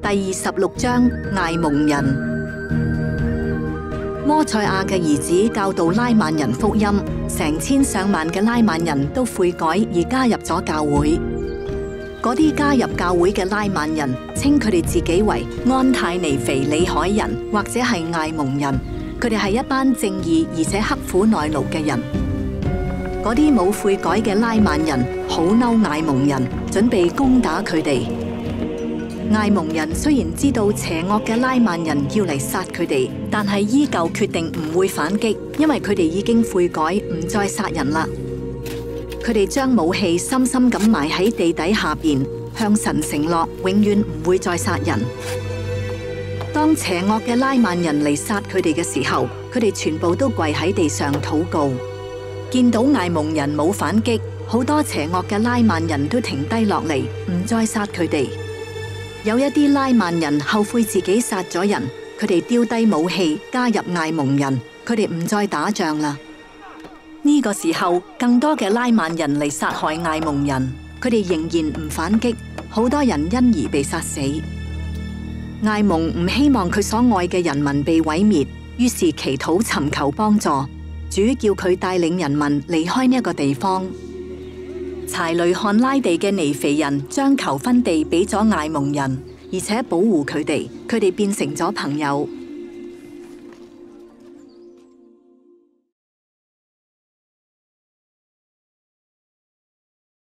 第26章艾蒙人。摩賽亞嘅兒子教導拉曼人福音，成千上萬嘅拉曼人都悔改而加入咗教會。嗰啲加入教會嘅拉曼人稱佢哋自己為安太尼腓里海人或者係艾蒙人，佢哋係一班正義而且刻苦耐勞嘅人。嗰啲冇悔改嘅拉曼人好嬲艾蒙人，準備攻打佢哋。艾蒙人雖然知道邪惡嘅拉曼人要嚟殺佢哋，但係依舊決定唔會反擊，因為佢哋已經悔改，唔再殺人啦。佢哋將武器深深咁埋喺地底下邊，向神承諾永遠唔會再殺人。當邪惡嘅拉曼人嚟殺佢哋嘅時候，佢哋全部都跪喺地上禱告。見到艾蒙人冇反擊，好多邪惡嘅拉曼人都停低落嚟，唔再殺佢哋。有一啲拉曼人後悔自己殺咗人，佢哋丟低武器加入艾蒙人，佢哋唔再打仗啦。呢個時候，更多嘅拉曼人嚟殺害艾蒙人，佢哋仍然唔反擊，好多人因而被殺死。艾蒙唔希望佢所愛嘅人民被毀滅，於是祈禱尋求幫助，主叫佢帶領人民離開呢一個地方。柴雷漢拉地嘅尼腓人將求婚地俾咗艾蒙人，而且保護佢哋，佢哋變成咗朋友。